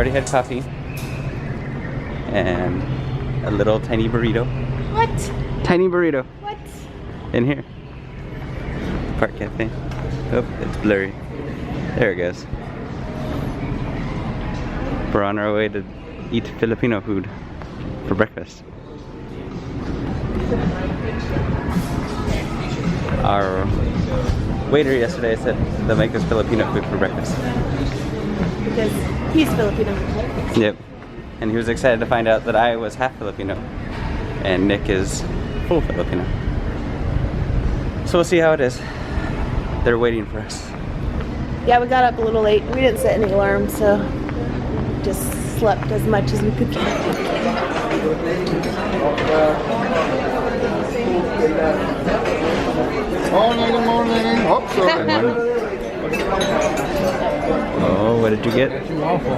already had coffee. And a little tiny burrito. What? Tiny burrito. What? In here. Park Cafe. Oh, it's blurry. There it goes. We're on our way to eat Filipino food for breakfast. Our waiter yesterday said they'll make us Filipino food for breakfast. Because he's Filipino. Yep. And he was excited to find out that I was half Filipino and Nick is full Filipino. So we'll see how it is. They're waiting for us. Yeah, we got up a little late. We didn't set any alarm, so just slept as much as we could. Morning, morning. Oh, sorry. Oh, what did you get?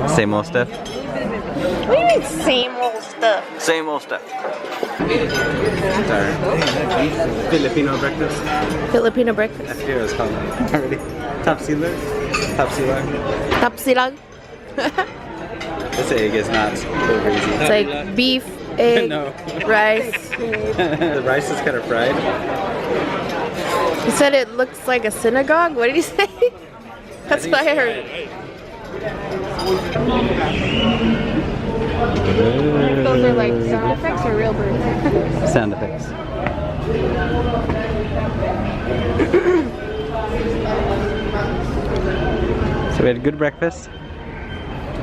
Same old stuff? What do you mean same old stuff? Same old stuff. It's our Filipino breakfast. Filipino breakfast. I forget what it's called already. Tapsilag? Tapsilag? Tapsilag. This egg is not over easy. It's like beef, egg, No. rice. The rice is kind of fried. He said it looks like a synagogue. What did he say? That's what I heard. Those are like sound effects or real birds? Sound effects. So we had a good breakfast.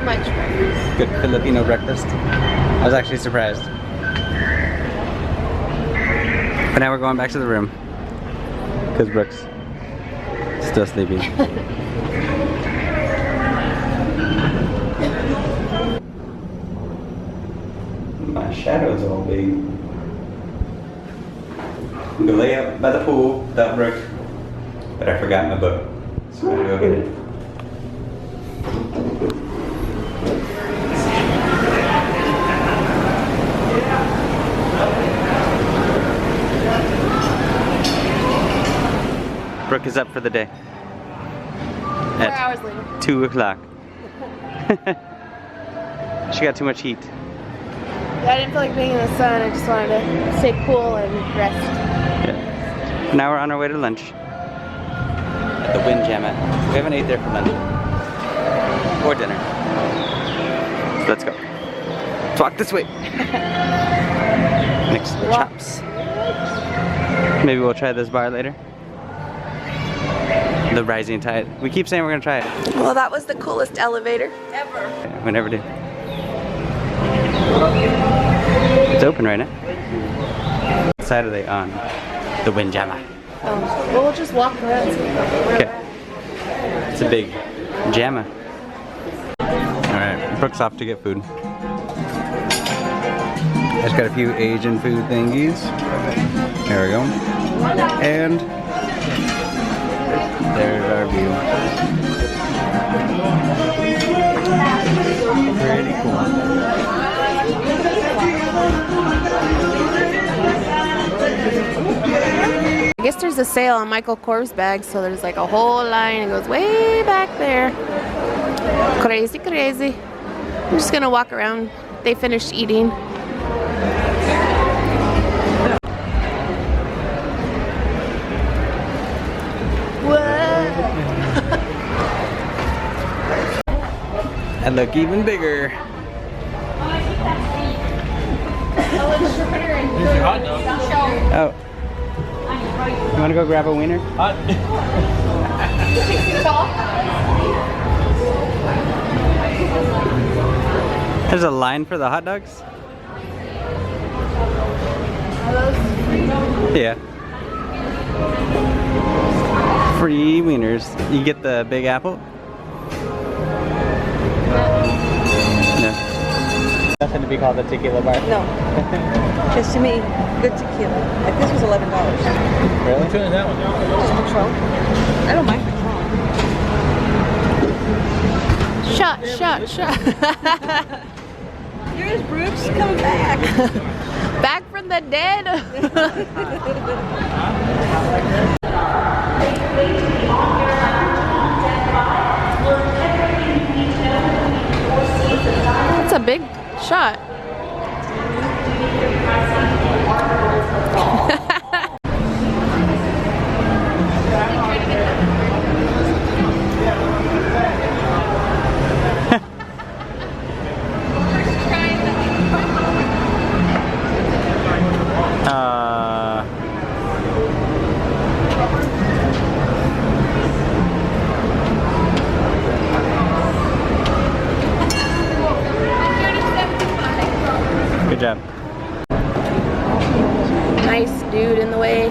Much breakfast. Good Filipino breakfast. I was actually surprised. But now we're going back to the room. Because Brooke's still sleeping. My shadow's all big. I'm gonna lay up by the pool without Brooke. But I forgot my book. So I'm gonna go get it. Brooke is up for the day. 4 hours later. 2 o'clock. She got too much heat. Yeah, I didn't feel like being in the sun. I just wanted to stay cool and rest. Yeah. Now we're on our way to lunch. At the Windjammer. We haven't ate there for lunch. Or dinner. So let's go. Let's walk this way. Next to the chops. Maybe we'll try this bar later. The rising tide. We keep saying we're gonna try it. Well, that was the coolest elevator ever. Yeah, we never do. It's open right now. What side are they on? The Windjammer. Well, we'll just walk around. Okay. It's a big jammer. Alright, Brooke's off to get food. I just got a few Asian food thingies. There we go. And there's our view. Pretty cool. I guess there's a sale on Michael Kors bags, so there's like a whole line. It goes way back there. Crazy, crazy. I'm just gonna walk around. They finished eating. And look even bigger. Oh. You wanna go grab a wiener? There's a line for the hot dogs? Yeah. Free wieners. You get the Big Apple? No. Nothing to be called a tequila bar. No. Just to me, good tequila. Like this was $11. Really? Just Patron. I don't mind Patron. Shot, shot, shot. Here's Brooks coming back. Back from the dead. big shot. Good job. Nice dude in the way.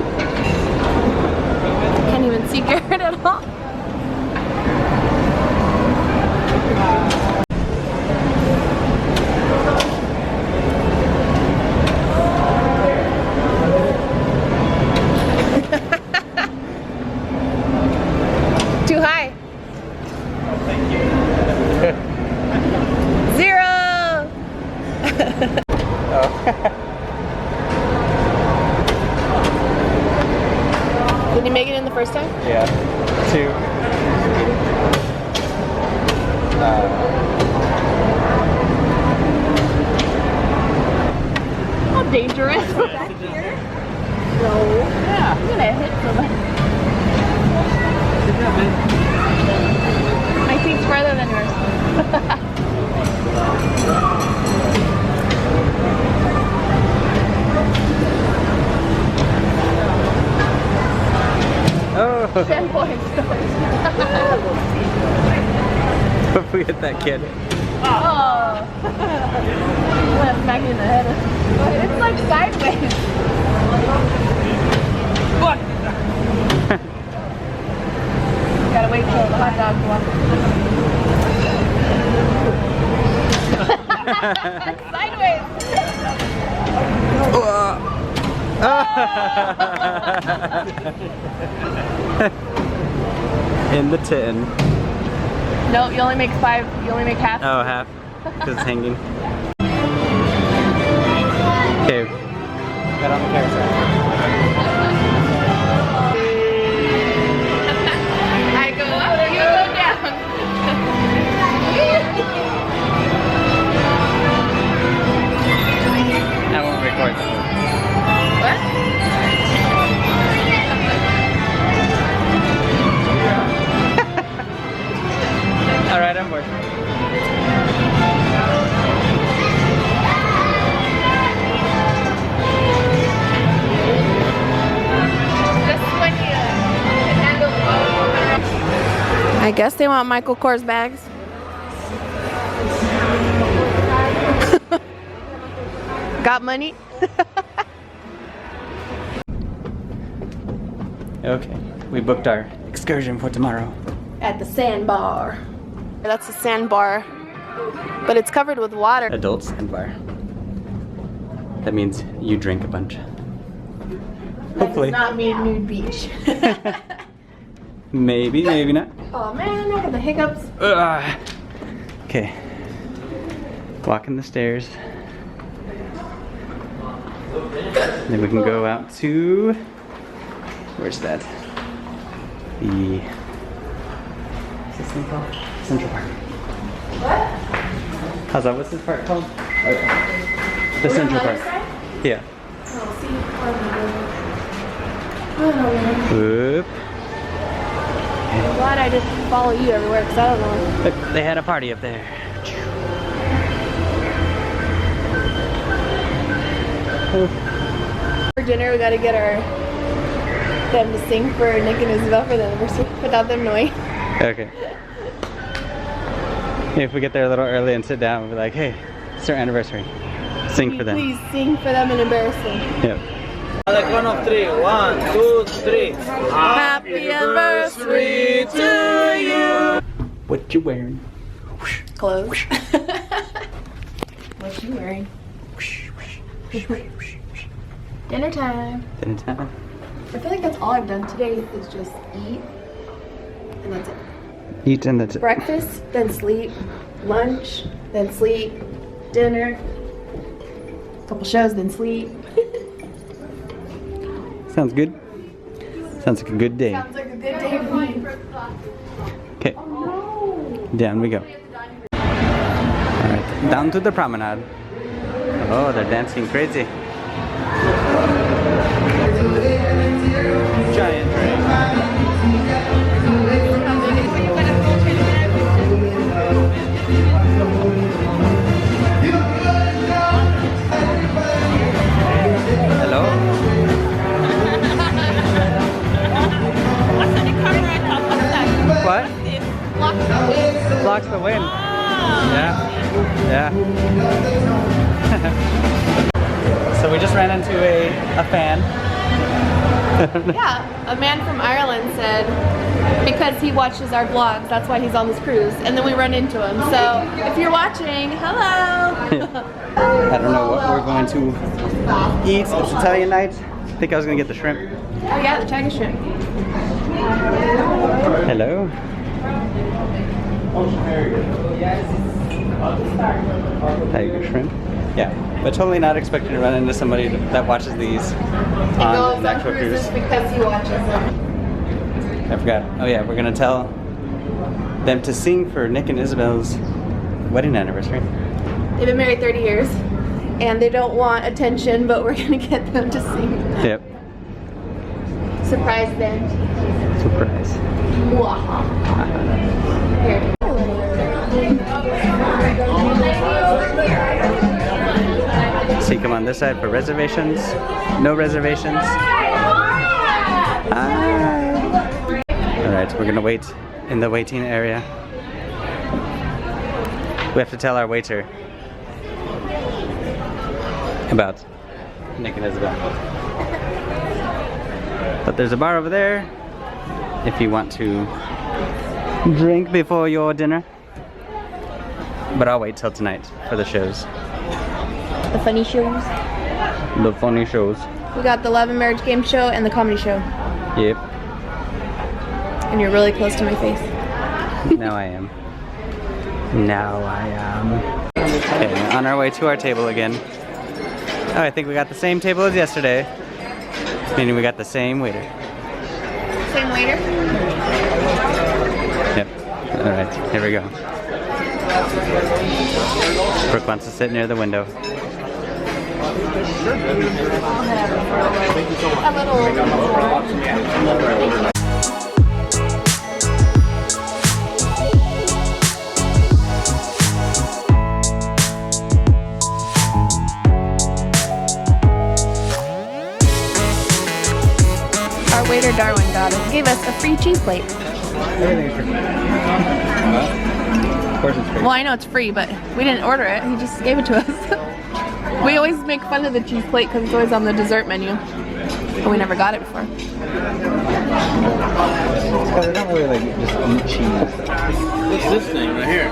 Can't even see Garrett at all. Too high. Zero. Did you make it in the first time? Yeah. 2. How dangerous. Back here? No. Yeah. I'm gonna hit someone. My feet's further than yours. Oh! 10 points. Don't forget that kid. Oh. I'm gonna smack you in the head. It's like sideways. What? Gotta wait till the hot dogs walk. Sideways. In the tin. No, you only make 5. You only make half. Oh, half. Because it's hanging. Okay. Got on the carousel. I go up, you go down. I won't record that. What? Alright, I'm bored. I guess they want Michael Kors bags. Got money? Okay, we booked our excursion for tomorrow. At the sandbar. That's a sandbar, but it's covered with water. Adult sandbar. That means you drink a bunch. Hopefully. That does not mean nude beach. Maybe, maybe not. Oh man, I got the hiccups. Okay. Walking the stairs. Then we can go out to... Where's that? The... What's this thing called? Central Park. What? How's that? What's this park called? Oh, yeah. The Central Park. Yeah. Whoop. I'm glad I just follow you everywhere because I don't know. Look, they had a party up there. For dinner, we gotta get them to sing for Nick and Isabel for the anniversary without them knowing. Okay. If we get there a little early and sit down, we'll be like, hey, it's their anniversary. Sing for them. Please sing for them and embarrass them. Yep. Like 1 of 3. 1, 2, 3. Happy anniversary to you. What you wearing? Clothes. What you wearing? Dinner time. Dinner time. I feel like that's all I've done today is just eat, and that's it. Eat and that's it. Breakfast, then sleep, lunch, then sleep, dinner, couple shows, then sleep. Sounds good. Sounds like a good day. Sounds like a good day for me. Okay. Down we go. Alright. Down to the promenade. Oh, they're dancing crazy. Giant train. Hello? What? Blocks the wind. Yeah. Yeah. So we just ran into a fan. Yeah, a man from Ireland said because he watches our vlogs, that's why he's on this cruise. And then we run into him. So if you're watching, hello. I don't know what we're going to eat. It's Italian night. I think I was going to get the shrimp. Oh yeah, the tiger shrimp. Hello. Tiger shrimp. Yeah, but totally not expecting to run into somebody that watches these on an actual cruise. Because he watches them. I forgot. Oh yeah, we're gonna tell them to sing for Nick and Isabel's wedding anniversary. They've been married 30 years, and they don't want attention, but we're gonna get them to sing. Yep. Surprise them. Surprise. Here. So you come on this side for reservations. No reservations. Alright, we're gonna wait in the waiting area. We have to tell our waiter about Nick and Isabel. But there's a bar over there if you want to drink before your dinner. But I'll wait till tonight for the shows. The funny shows. The funny shows. We got the Love and Marriage game show and the comedy show. Yep. And you're really close to my face. Now I am. Now I am. Okay, on our way to our table again. Oh, I think we got the same table as yesterday. Meaning we got the same waiter. Same waiter? Yep. Alright, here we go. Brooke wants to sit near the window. Our waiter Darwin gave us a free cheese plate. Everything's free. Of course it's free. Well, I know it's free, but we didn't order it. He just gave it to us. We always make fun of the cheese plate because it's always on the dessert menu. But we never got it before. They don't really like just eat cheese. What's this thing right here?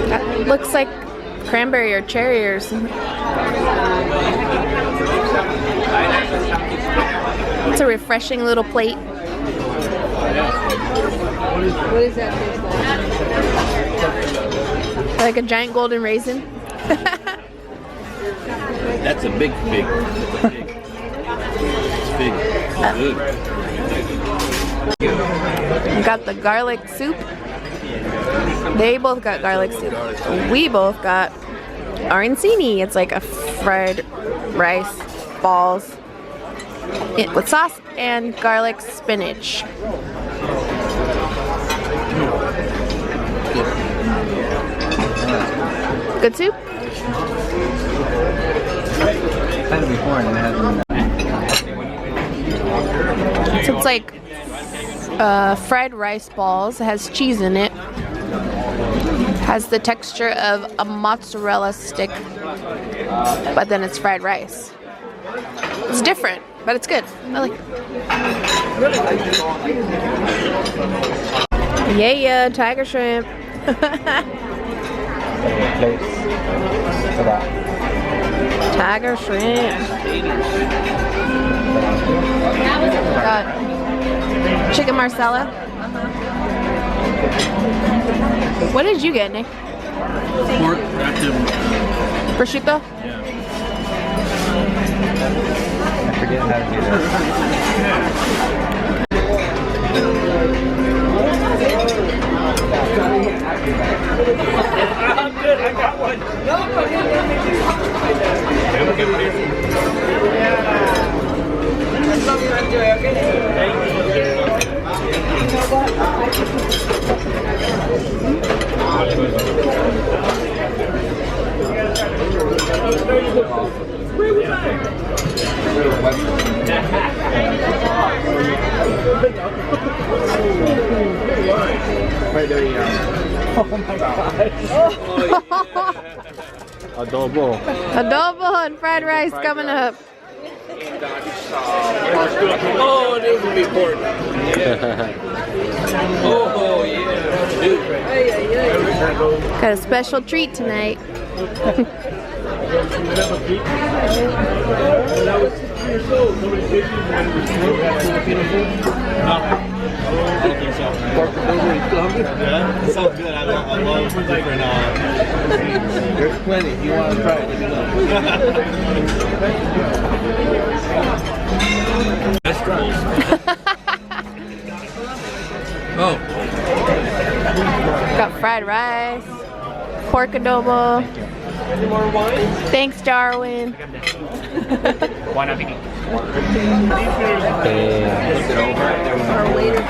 That looks like cranberry or cherry or something. It's a refreshing little plate. What does that taste like? Like a giant golden raisin. That's a big pig. It's big. It's good. We got the garlic soup. They both got garlic soup. We both got arancini. It's like a fried rice balls with sauce and garlic spinach. Good soup? Had it before and it hasn't. So it's like fried rice balls. It has cheese in it. Has the texture of a mozzarella stick, but then it's fried rice. It's different, but it's good. I like it. Yeah, tiger shrimp. Tiger shrimp. Got chicken marsala. What did you get, Nick? Pork, Prosciutto? yeah. I forget how to do that. Right there you go. Oh my god. Adobo. Adobo and fried rice coming up. Oh, this will be important. Oh, yeah. Got a special treat tonight. I don't think so. Yeah, it sounds good. I love different. There's plenty. If you want to try it, let me know. Oh. Got fried rice, pork adobo. Any more wine? Thanks, Darwin. Our waiter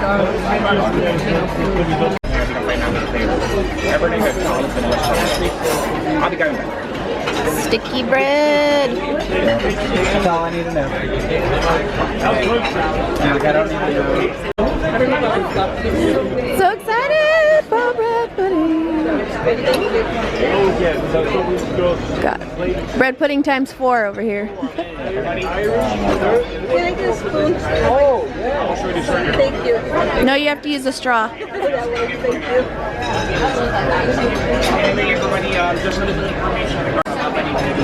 Sticky bread. That's all I need to know. So excited for bread pudding. Got bread pudding times 4 over here. Can I get a spoon? Oh, yeah. Thank you. No, you have to use a straw. Thank you.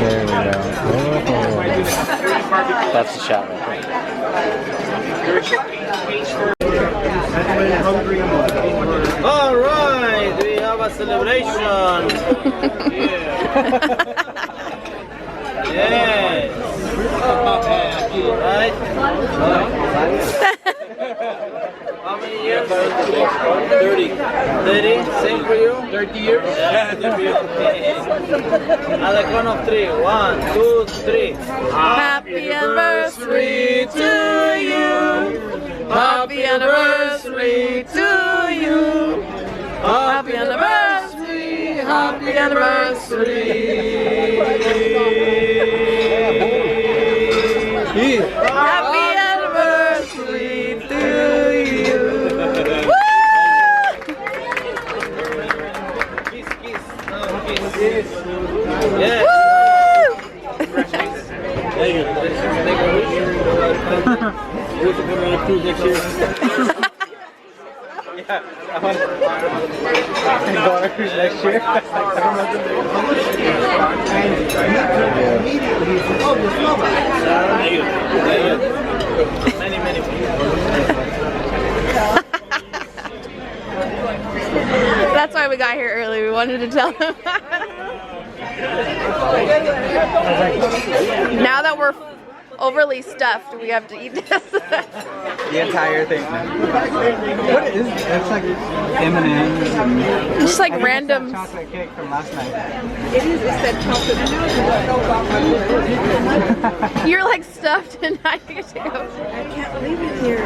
There we go. That's the shot right there. All right, we have a celebration. Yes. Right. How many years? 30. 30? Same for you? 30 years? Yeah, 30 years. At the count of 3. 1, 2, 3. Happy anniversary to you. Happy anniversary to you. Happy anniversary. Happy anniversary. Happy anniversary to you. Woo! Kiss, kiss. No, kiss. Yeah. Woo! There you go. We have to put on a cruise next year. Yeah, I want to go on a cruise next year. Many. That's why we got here early. We wanted to tell them. Now that we're overly stuffed, we have to eat this. The entire thing. What is it? It's like M&M's and Just like random. chocolate cake from last night. It is. It's that chocolate. You're like stuffed and I get to go. I can't leave it here.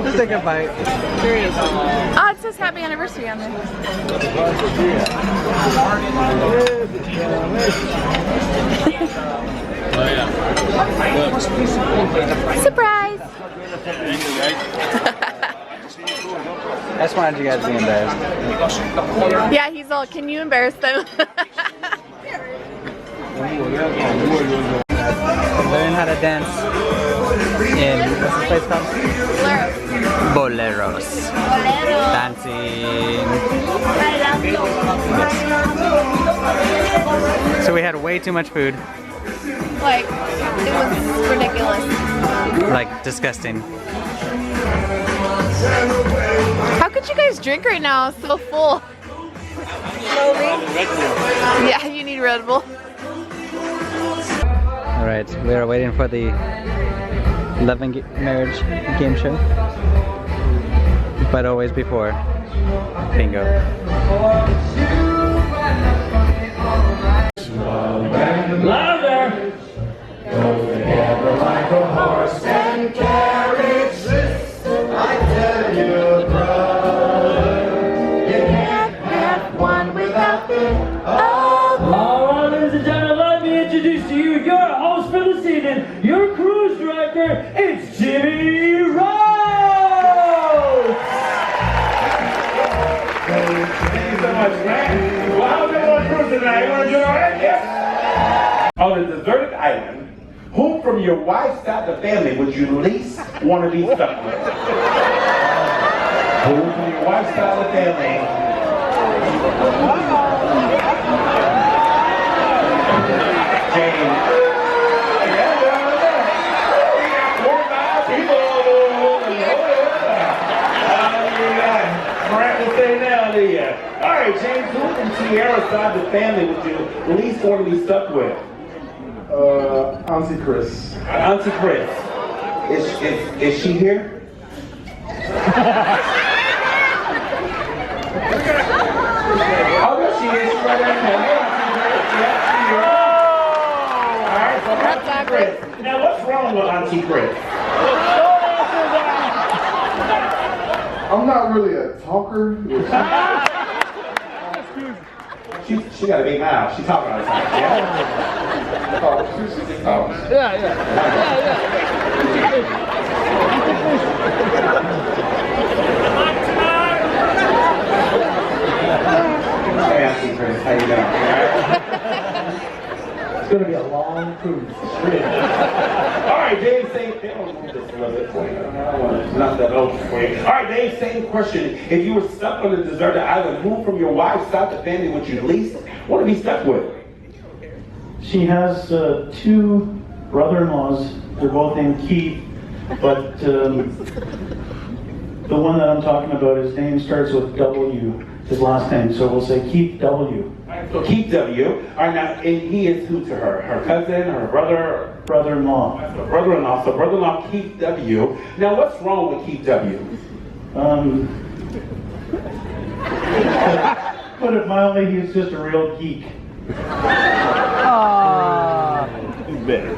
Just take a bite. Oh, it says happy anniversary on there. Surprise! I just wanted you guys to be embarrassed. Yeah, he's all, can you embarrass them? Learn how to dance in, what's this place called? Boleros. Dancing. Yes. So we had way too much food. Like, it was ridiculous. Like, disgusting. How could you guys drink right now? It's so full. Yeah, you need Red Bull. Alright, we are waiting for the Love and Marriage game show. But always before bingo. Louder! Together like a horse and carriage, I tell you, brother, you can't have one without the other. Alright, ladies and gentlemen, let me introduce to you your host for this evening, your cruise director, it's Jimmy Rhodes! Thank you so much, man. Well, how's everyone cruising tonight? You want to do all right? Yes? On a deserted island, who from your wife's side of the family would you least want to be stuck with? Who from your wife's side of the family? Jane. Yeah, we got 45 people. Say now, do you? All right, James, who from Sierra's side of the family would you least want to be stuck with? Auntie Chris. Auntie Chris. Is she here? Oh, there she is. She's right there. Hey, Auntie Chris. Yeah, she's here. All right, so Auntie Chris. Now, what's wrong with Auntie Chris? I'm not really a talker. She got a big mouth. She talking all the time. Yeah. Hey, Auntie Chris, how you doing? All right? It's gonna be a long cruise. All right, Dave, same thing. I'll move this a little bit for you. Not that old for you. All right, Dave, same question. If you were stuck on a deserted island, who from your wife's side of the family would you least want to be stuck with? She has two brother-in-laws. They're both named Keith, but the one that I'm talking about, his name starts with W, his last name, so we'll say Keith W. So Keith W. All right, now, and he is who to her? Her cousin, her brother? Brother-in-law. Brother-in-law. So brother-in-law Keith W. Now, what's wrong with Keith W? Put it mildly, he's just a real geek. He's better.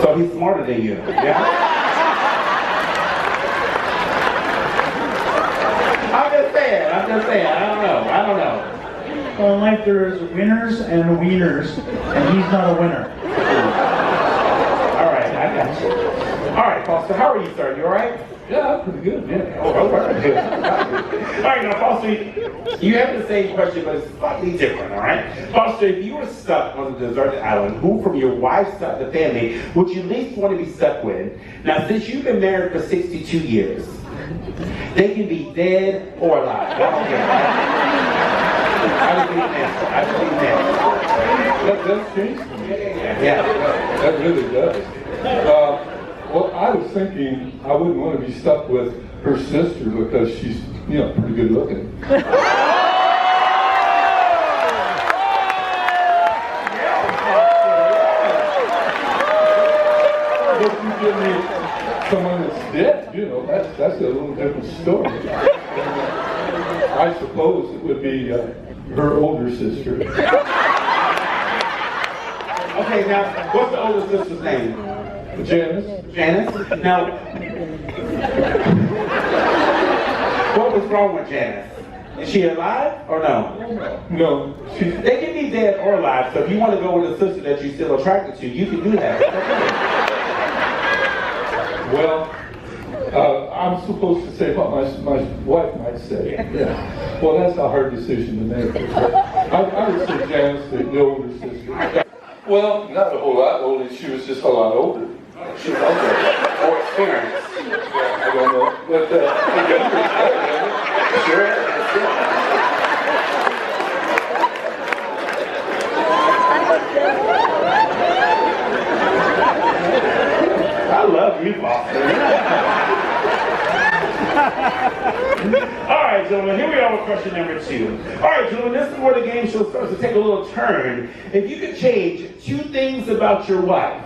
So he's smarter than you, yeah? I'm just saying, I don't know. Well, in life there's winners and wieners, and he's not a winner. All right, I got you. All right, Foster, how are you, sir? You all right? Yeah, pretty good. Yeah. Oh, all right. All right, now, Foster, you have the same question, but it's slightly different, all right? Foster, if you were stuck on a deserted island, who from your wife's side of the family would you least want to be stuck with? Now, since you've been married for 62 years, they can be dead or alive. I don't care. I just need an answer. That does change for me. Yeah. That really does. Well, I was thinking I wouldn't want to be stuck with her sister because she's, pretty good looking. But you give me someone that's dead, that's a little different story. I suppose it would be her older sister. Okay, now, what's the older sister's name? Janice. Janice? Now, what was wrong with Janice? Is she alive or no? No, They can be dead or alive, so if you want to go with a sister that you're still attracted to, you can do that. well, I'm supposed to say what my wife might say. Yeah. Well, that's a hard decision to make. I would say Janice, the older sister. Well, not a whole lot older. She was just a lot older. She was older, more experienced. I don't know, but the younger is better, isn't it? Sure. I love you, Foster. All right, right, gentlemen, here we are with question number 2. All right, gentlemen, this is where the game show starts to take a little turn. If you could change 2 things about your wife,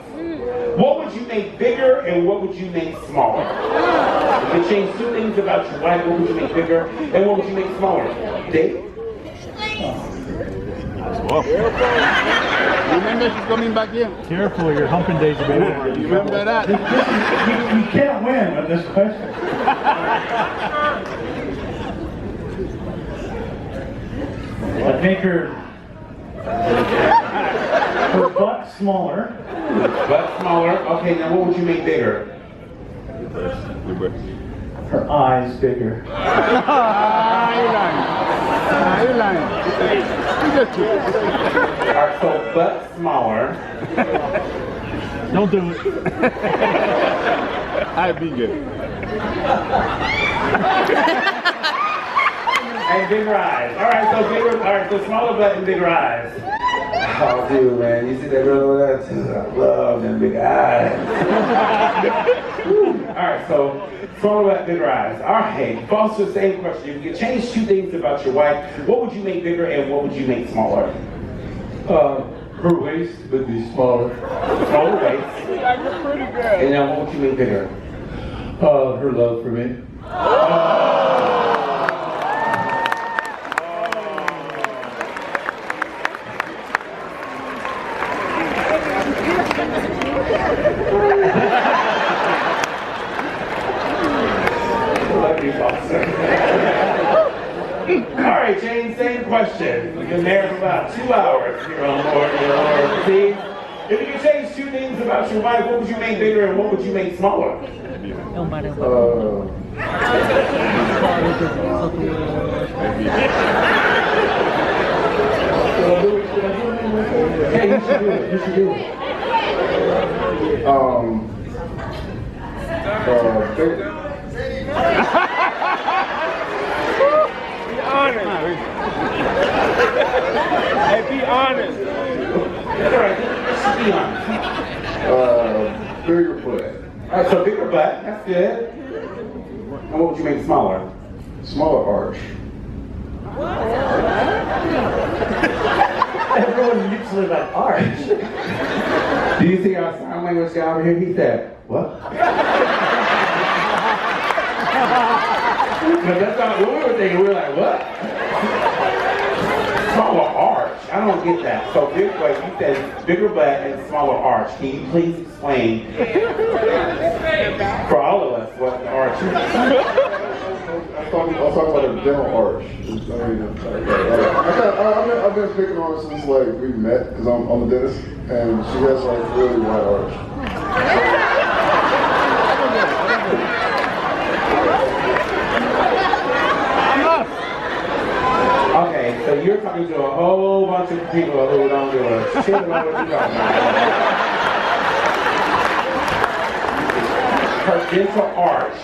what would you make bigger and what would you make smaller? If you could change 2 things about your wife, what would you make bigger and what would you make smaller? Dave? Remember she's coming back in. Careful, your humping days are over. You remember that? You can't win with this question. I'd make her butt smaller. Butt smaller. Okay, now what would you make bigger? Her eyes bigger. You're lying. Alright, so butt smaller. Don't do it. I've been good. And bigger eyes. Alright, so smaller butt and bigger eyes. Oh, dude, man, you see that girl over there too? I love them big eyes. Alright, so smaller butt, bigger eyes. Alright, Foster, same question. If you could change 2 things about your wife, what would you make bigger and what would you make smaller? Her waist would be smaller. Smaller waist. And now what would you make bigger? Her love for me. Alright, Jane, same question. We've been there for about 2 hours here on board. See? If you could change 2 things about your wife, what would you make bigger and what would you make smaller? Hey, you should do it. You should do it. Hey, be honest. That's alright, let's be honest. Bigger butt. Alright, so bigger butt, that's good. And what would you make smaller? Smaller arch. Everyone usually like arch. Do you see our sign language guy over here? He said, what? No, that's not what we were thinking. We were like, what? Smaller arch. I don't get that. So big butt, you said bigger butt and smaller arch. Can you please explain for all of us what the arch is? I'll talk about a dental arch. I've been picking on her since like we met because I'm a dentist and she has like really wide arch. Okay, so you're talking to a whole bunch of people who don't give a shit about what you're talking about. Her dental arch.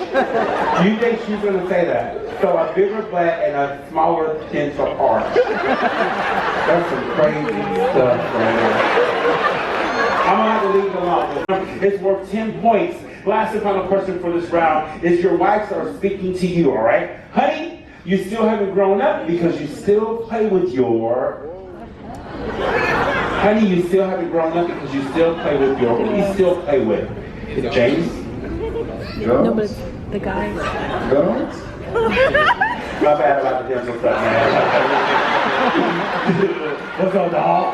You think she's going to say that? So a bigger butt and a smaller dental arch. That's some crazy stuff right there. I'm going to have to leave it alone. It's worth 10 points. Last and final question for this round is your wives are speaking to you, all right? Honey, you still haven't grown up because you still play with your... Honey, you still haven't grown up because you still play with your... What do you still play with? James? No, but it's the guys. Guns? My bad about the dental stuff, man. What's up, dog?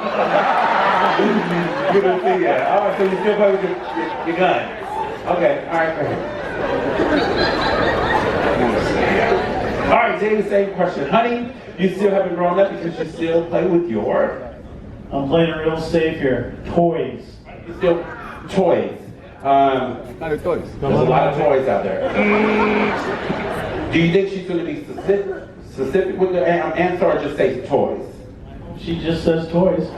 Good to see you. All right, so you still play with your gun. Okay, all right, go ahead. All right, James, same question. Honey, you still haven't grown up because you still play with your... I'm playing it real safe here. Toys. You still... Toys. Not toys. There's a lot of toys out there. Do you think she's going to be specific with the answer or just say toys? She just says toys.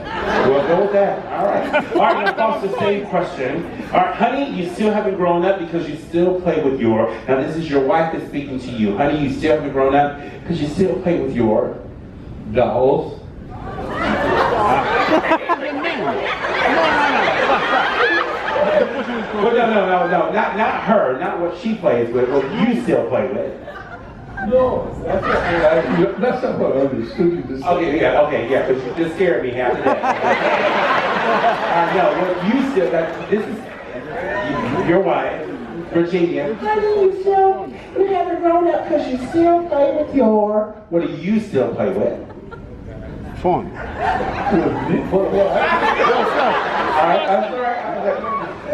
We'll go with that. All right. All right, now Foster, same question. All right, honey, you still haven't grown up because you still play with your... Now, this is your wife that's speaking to you. Honey, you still haven't grown up because you still play with your... Dolls. Well, no, not her, not what she plays with, what you still play with. No, that's not what I understood you to say. Okay, yeah, but you just scared me half to death. No, what you still, this is your wife, Virginia. Honey, you haven't grown up because you still play with your. What do you still play with? Phone.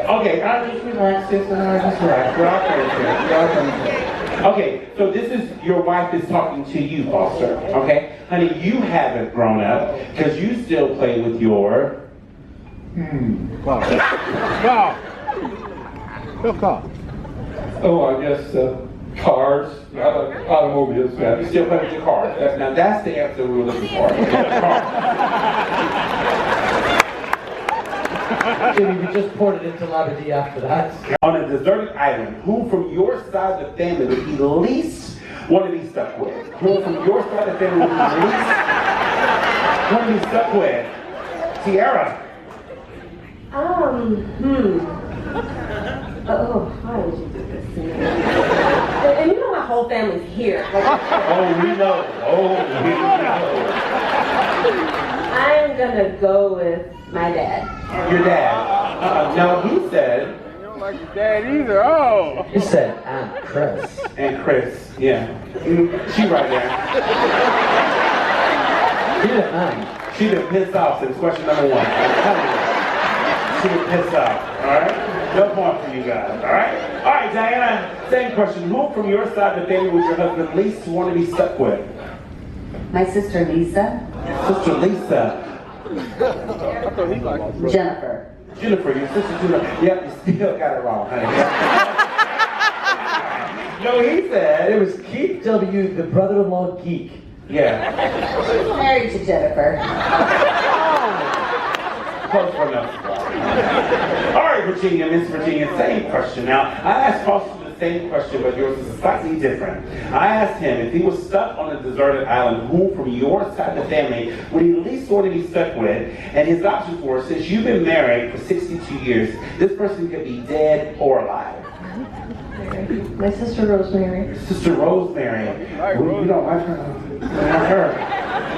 Okay, I'll just relax, sister. I'll just relax. We're all friends here. Okay, so this is your wife is talking to you, Foster. Okay, honey, you haven't grown up because you still play with your. Car. Oh, I guess cars, automobiles. You still play with your car. Now that's the answer we were looking for. Jimmy, we just poured it into Labadee after that. On a deserted island, who from your side of the family would you least want to be stuck with? Who from your side of the family would you least want to be stuck with? Tiara. Oh, why would you do this to me? And you know my whole family's here. Like, We know. I'm gonna go with my dad. Your dad. No, he said. You don't like your dad either. Oh. He said, and Chris. And Chris, yeah. She right there. He didn't mind. She been pissed off since question number 1. I'm telling you. She been pissed off, alright? No point for you guys, alright? Alright, Diana, same question. Who from your side of the family would your husband least want to be stuck with? My sister Lisa. Sister Lisa. Jennifer. Jennifer, your sister Jennifer. Yep, you still got it wrong, honey. No, he said It was Keith W., the brother-in-law geek. yeah. She's married to Jennifer. Close for enough. All right, Virginia, Miss Virginia, same question. Now, I asked Foster the same question, but yours is slightly different. I asked him if he was stuck on a deserted island, who from your side of the family would he least want to be stuck with? And his options were, since you've been married for 62 years, this person could be dead or alive. My sister Rosemary. Sister Rosemary. You don't like her? Not her.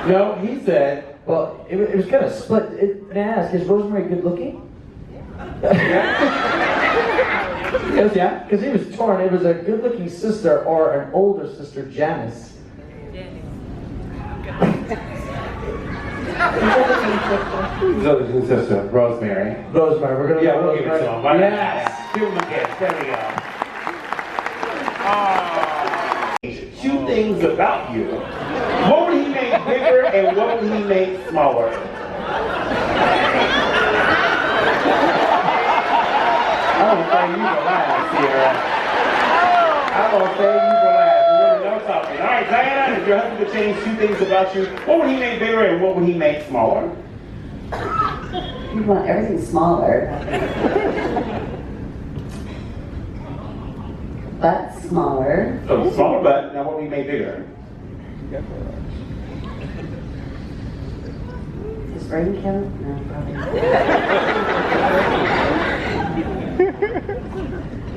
No, he said. Well, it was kind of split. May I ask, is Rosemary good looking? Yeah. Because he was torn. It was a good looking sister or an older sister, Janice. Sister Rosemary. Rosemary, we're gonna We'll give it to him. Why not? Yes. Give him a kiss. There we go. 2 things about you. What would he make bigger and what would he make smaller? I don't say you for laugh, Sierra. I don't say you for laugh. Remember, no talking. All right, Diana, if your husband could change 2 things about you, what would he make bigger and what would he make smaller? You want everything smaller. But smaller. So smaller butt, now what would he make bigger? Does brain count? No, probably not.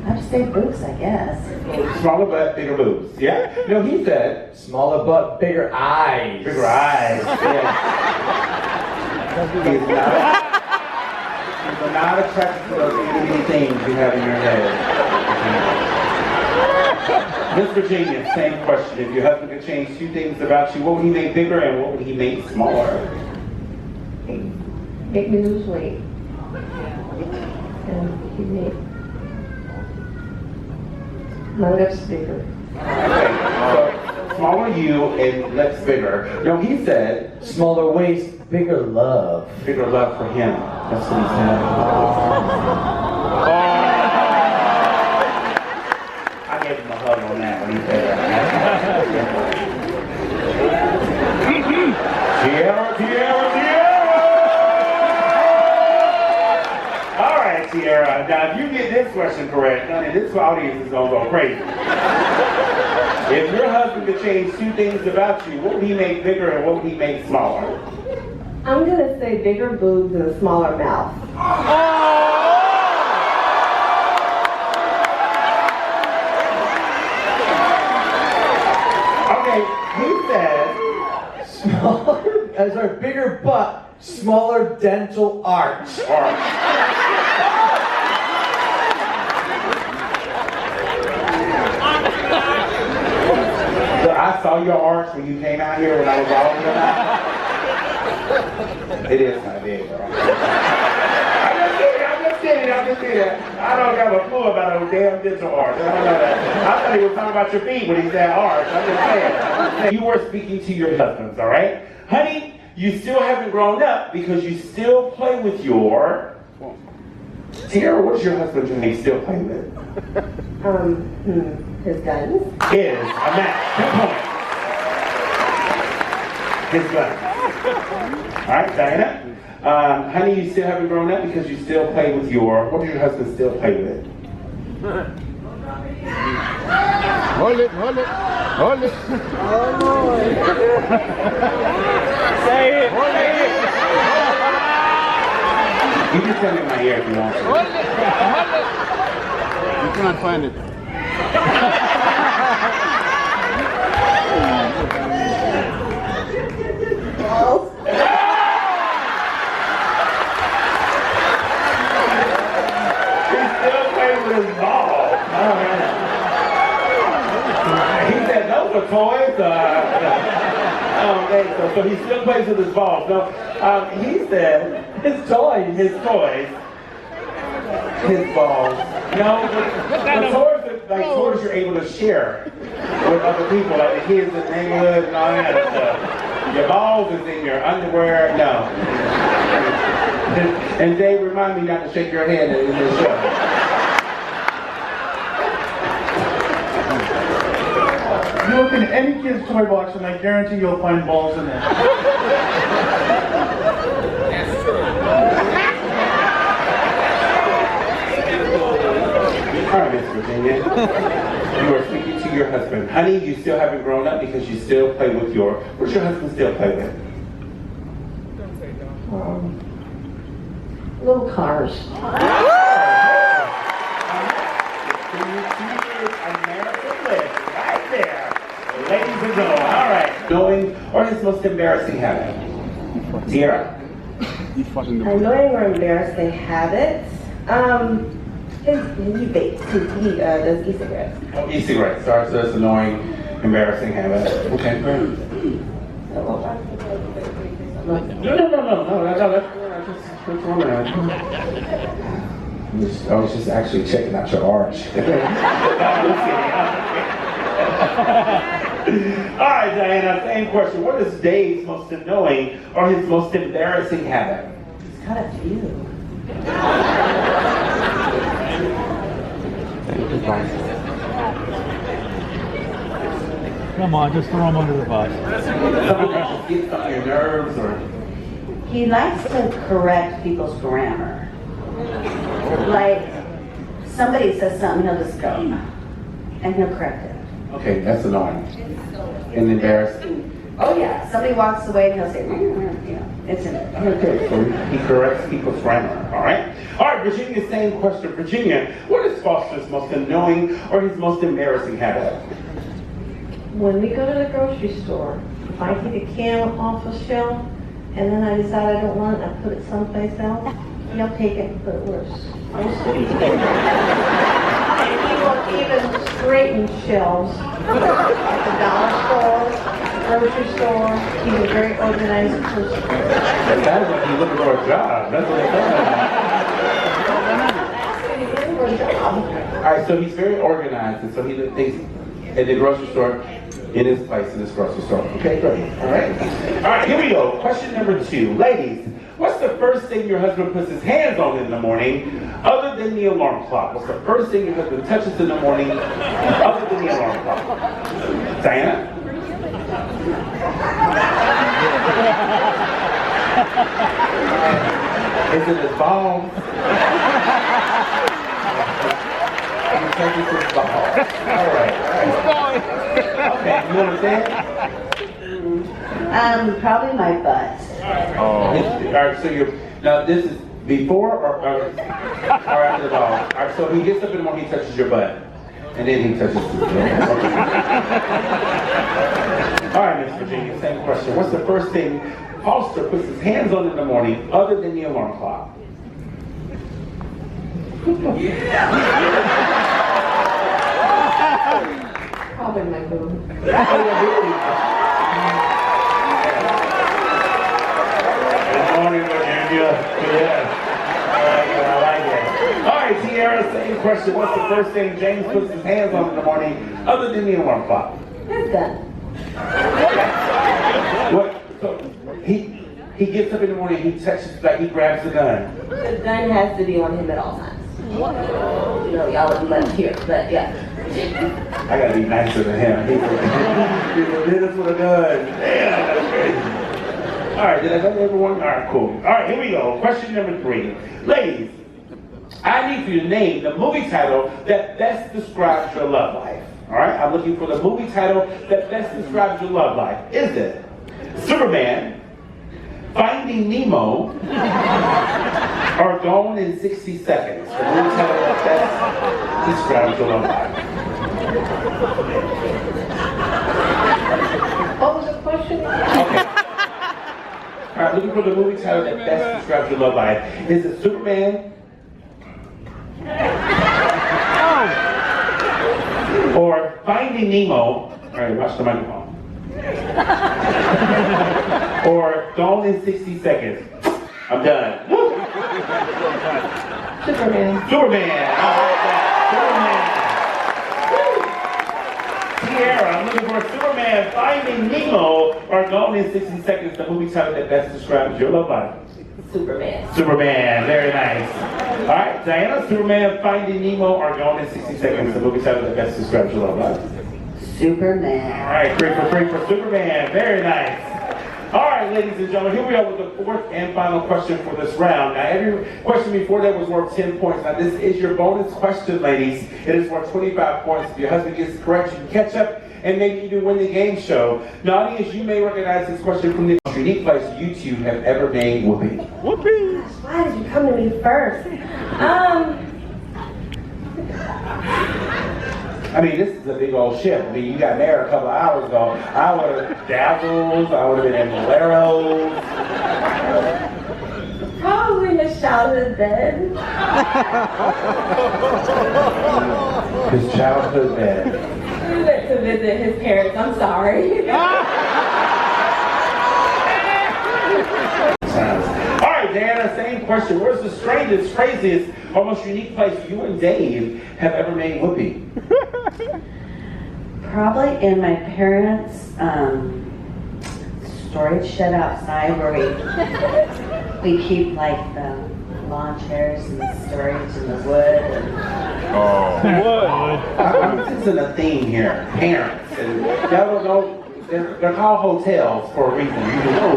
I'd say boobs, I guess. Smaller butt, bigger boobs. Yeah? No, he said. Smaller butt, bigger eyes. Bigger eyes. Yeah. He's not attracted to those itty things you have in your head. Miss Virginia, same question. If your husband could change 2 things about you, what would he make bigger and what would he make smaller? Make me lose weight. And he made my lips bigger. Okay, so smaller you and lips bigger. No, he said. Smaller waist, bigger love. Bigger love for him. That's what he said. I gave him a hug on that when he said that. Tiara. All right, Tiara. Now, if you get this question correct, honey, this audience is going to go crazy. If your husband could change 2 things about you, what would he make bigger and what would he make smaller? I'm gonna say bigger boobs and a smaller mouth. our bigger butt, smaller dental arch. So I saw your arch when you came out here when I was all in. It is kind of big, bro. I'm just kidding. I don't have a clue about a damn dental arch. I don't know that. I thought he was talking about your feet when he said arch. I'm just saying. You were speaking to your husbands, all right? Honey, you still haven't grown up because you still play with your... Tiara, what does your husband still play with? His guns. Is a match. 10 points. His guns. All right, Diana. Honey, you still haven't grown up because you still play with your... What does your husband still play with? Hold it. Oh, Lord. Say it. You can tell me in my ear if you want to. You cannot find it. He still plays with his balls. He said those are toys. So he still plays with his balls. No, he said his toys. His balls. No, the toys are like toys you're able to share with other people, like the kids in the neighborhood and all that stuff. Your balls is in your underwear. No. And Dave, remind me not to shake your hand in this show. You look in any kid's toy box and I guarantee you'll find balls in there. All right, Miss Virginia. You are speaking to your husband. Honey, you still haven't grown up because you still play with your... What's your husband still play with? Little cars. Right there. Ladies and gentlemen, all right. Knowing or his most embarrassing habit? Tiara? Annoying or embarrassing habits? He vapes. He does e-cigarettes. Oh, e-cigarettes. Sorry, so that's annoying, embarrassing habit. Okay, great. No, that's wrong. I was just actually checking out your arch. All right, Diana, same question. What is Dave's most annoying or his most embarrassing habit? He's got a few. Come on, just throw him under the bus. Get on your nerves or... He likes to correct people's grammar. Like, somebody says something, he'll just go, and he'll correct it. Okay, that's annoying. And embarrassing. Oh yeah, somebody walks away and he'll say, it's in it. Okay, so he corrects people's grammar, all right? All right, Virginia, same question. Virginia, what is Foster's most annoying or his most embarrassing habit? When we go to the grocery store, if I take a can off a shelf and then I decide I don't want it, I put it someplace else, he'll take it and put it worse. And he will even straighten shelves at the dollar store, grocery store. He's a very organized person. That is if you're looking for a job. That's what it's All right, so he's very organized, and so he does things at the grocery store in his place in this grocery store. Okay, great. All right. All right, here we go. Question number 2. Ladies, what's the first thing your husband puts his hands on in the morning other than the alarm clock? What's the first thing your husband touches in the morning other than the alarm clock? Diana? Is it his balls? All right. Okay, you understand? Probably my butt. All right, so now this is before or after the ball? All right, so he gets up in the morning, he touches your butt, and then he touches the All right, Miss Virginia, same question. What's the first thing Foster puts his hands on in the morning other than the alarm clock? Probably my boob. Good morning, Virginia. Yeah. I like it. All right, Tiara, same question. What's the first thing James puts his hands on in the morning other than the alarm clock? His gun. What? So he gets up in the morning, he touches, like he grabs the gun. The gun has to be on him at all times. No, y'all wouldn't let him hear, but yeah. I gotta be nicer than him. He's hit us with a gun. Damn, that's crazy. All right, did I cover everyone? All right, cool. All right, here we go. Question number 3. Ladies, I need for you to name the movie title that best describes your love life. All right, I'm looking for the movie title that best describes your love life. Is it Superman, Finding Nemo, or Gone in 60 Seconds? The movie title that best describes your love life. What was the question? Okay. All right, looking for the movie title that best describes your love life. Is it Superman? Or Finding Nemo? All right, watch the microphone. Or Gone in 60 Seconds. I'm done. Superman. Superman. I like that. Superman. Tiara, I'm looking for Superman, Finding Nemo, or Gone in 60 Seconds, the movie title that best describes your love life. Superman. Superman, very nice. All right, Diana, Superman, Finding Nemo, or Gone in 60 Seconds, the movie title that best describes your love life. Superman. All right, 3 for Superman, very nice. All right, ladies and gentlemen, here we are with the 4th and final question for this round. Now, every question before that was worth 10 points. Now, this is your bonus question, ladies. It is worth 25 points. If your husband gets it correct, you can catch up and maybe you can win the game show. Now, audience, you may recognize this question from the most unique place you two have ever made whoopee. Whoopee! Why did you come to me first? I mean, this is a big old ship. I mean, you got married a couple of hours ago. I would have dazzled. I would have been in boleros. Probably in the childhood bed. His childhood bed. We went to visit his parents. I'm sorry. All right, Diana, same question. Where's the strangest, craziest, or most unique place you and Dave have ever made whoopee? Probably in my parents' storage shed outside where we keep like the lawn chairs and the storage and the wood. I'm sensing a theme here. Parents. And y'all don't know, they're called hotels for a reason. You can go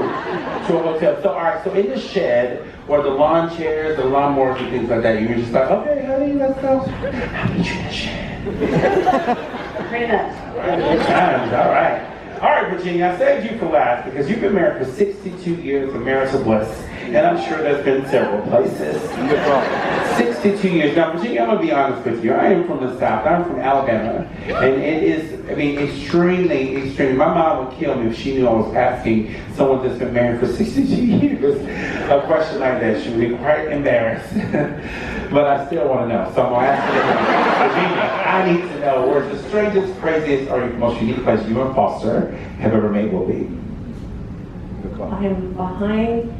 to a hotel. So, all right, so in the shed were the lawn chairs, the lawnmowers, and things like that. You were just like, okay, honey, let's go. I'll meet you in the shed. Pretty much. Good times, all right. All right, Virginia, I saved you for last because you've been married for 62 years of marital bliss, and I'm sure there's been several places. 62 years. Now, Virginia, I'm going to be honest with you. I am from the South. I'm from Alabama, and it is, I mean, extremely. My mom would kill me if she knew I was asking someone that's been married for 62 years a question like that. She would be quite embarrassed. But I still want to know. So I'm going to ask you, Virginia, I need to know where's the strangest, craziest, or most unique place you and Foster have ever made whoopee? I am behind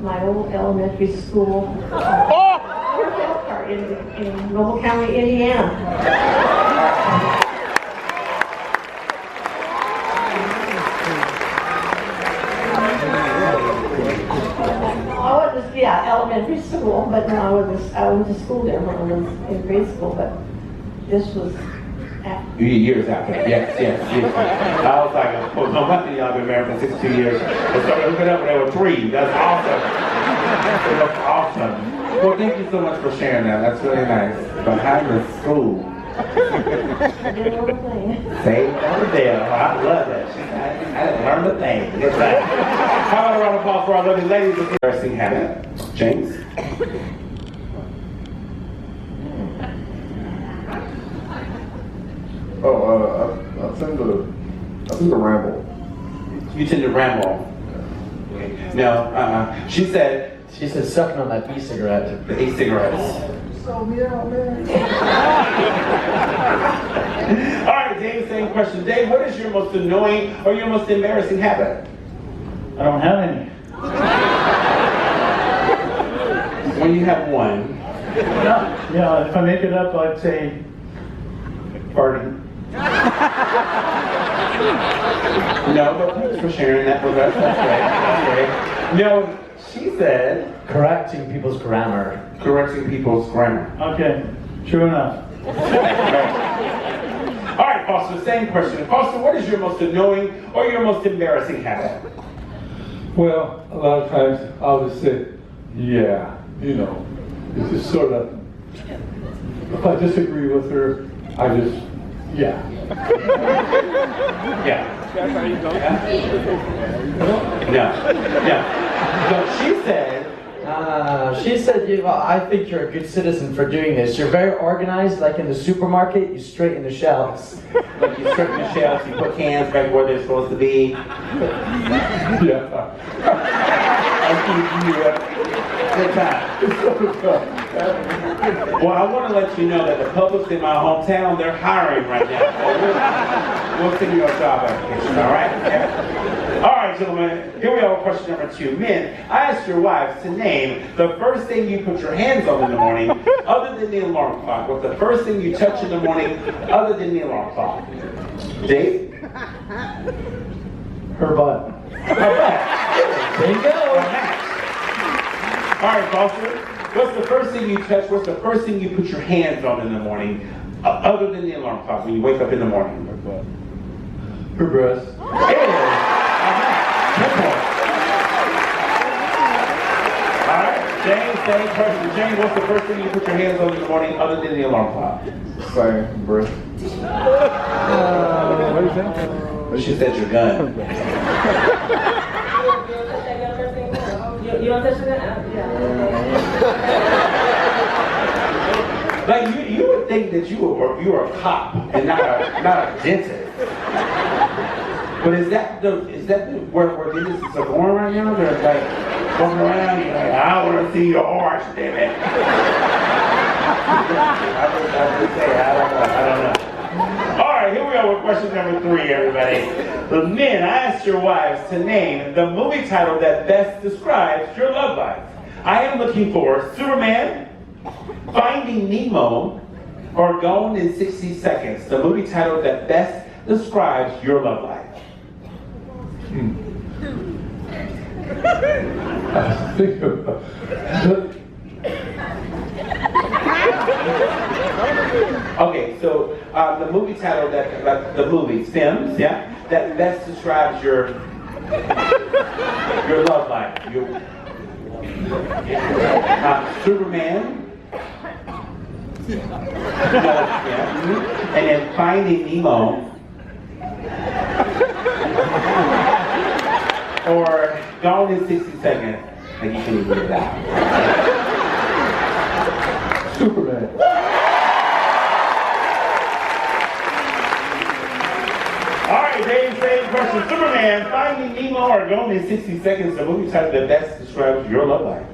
my old elementary school in Noble County, Indiana. Elementary school, but no, I went to school there when I was in grade school, but this was after. Years after, yes. I was like, well, no wonder y'all been married for 62 years. I started looking up when they were 3. That's awesome. That's awesome. Well, thank you so much for sharing that. That's really nice. Behind the school. I didn't know the thing. Say over there. I love that. I didn't learn the thing. Get back. How about a round of applause for our lovely ladies? Embarrassing habit. James? I tend to ramble. You tend to ramble. Okay. No, She said sucking on that e-cigarette. the e-cigarettes. All right, Dave, same question. Dave, what is your most annoying or your most embarrassing habit? I don't have any. When you have one. Yeah, if I make it up, I'd say farting. No, but thanks for sharing that with us. That's great. That's great. No, she said Correcting people's grammar. correcting people's grammar. Okay, true enough. All right, Foster, same question. Foster, what is your most annoying or your most embarrassing habit? Well, a lot of times I'll just say, yeah, you know, it's just sort of, if I disagree with her, I just, yeah. Yeah. No. So she said, I think you're a good citizen for doing this. You're very organized, like in the supermarket, you straighten the shelves. Like you strip the shelves, you put cans back where they're supposed to be. Yeah. Good time. Well, I want to let you know that the Publix in my hometown, they're hiring right now. We'll send you a job application, all right? Yeah. All right, gentlemen, here we are with question number 2. Men, I asked your wives to name the first thing you put your hands on in the morning other than the alarm clock. What's the first thing you touch in the morning other than the alarm clock? Dave? Her butt. There you go. All right, Foster, what's the first thing you touch? What's the first thing you put your hands on in the morning other than the alarm clock when you wake up in the morning? Her breast. All right, James, same question. James, what's the first thing you put your hands on in the morning other than the alarm clock? Fire, breath. What is that? She said your gun. You don't touch the gun? Yeah. Like you would think that you were a cop and not a dentist. But is that where dentists are going right now? They're like going around, you're like, I want to see your arch, damn it. I don't know. All right, here we are with question number 3, everybody. The men, I asked your wives to name the movie title that best describes your love life. I am looking for Superman, Finding Nemo, or Gone in 60 Seconds, the movie title that best describes your love life. Think about Okay, so the movie title the movie, Sims, yeah, that best describes your love life. Superman. Yeah. And then Finding Nemo. Or Gone in 60 Seconds. Like you can even get that. Superman. Alright, same question. Superman, Finding Nemo, or Gone in 60 Seconds, the movie title that best describes your love life.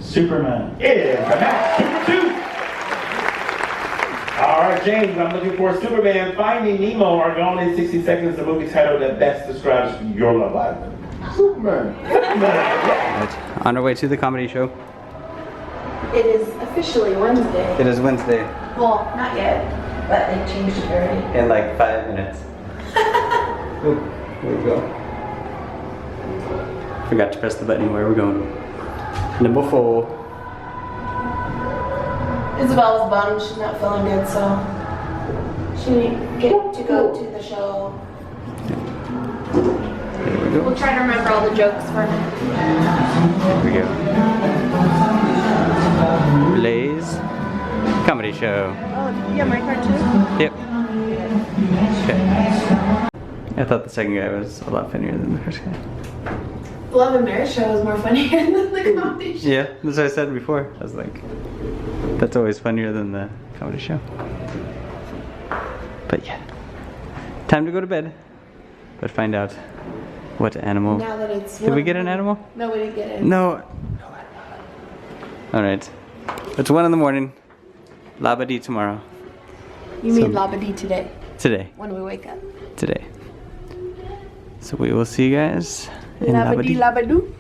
Superman. It is a match. Super 2. Alright, James, I'm looking for Superman, Finding Nemo, or Gone in 60 Seconds, the movie title that best describes your love life. Superman. Right. On our way to the comedy show. It is officially Wednesday. It is Wednesday. Well, not yet, but they changed it already. In like 5 minutes. Ooh, there we go. Forgot to press the button. Where are we going? Number 4. Isabel was bummed. She's not feeling good, so she didn't get to go to the show. Here we go. We'll try to remember all the jokes for her. Here we go. Blaze comedy show. Oh, yeah, my card too? Yep. Okay. I thought the second guy was a lot funnier than the first guy. The Love and Marriage show is more funnier than the comedy show. Yeah, that's what I said before. I was like, that's always funnier than the comedy show. But yeah, time to go to bed. But find out What animal? Now that it's Did we get an animal? No, we didn't get it. No. Alright. It's 1 in the morning. Labadee tomorrow. You mean Labadee today? Today. When we wake up. Today. So we will see you guys in Labadee Labadee. Labadoo.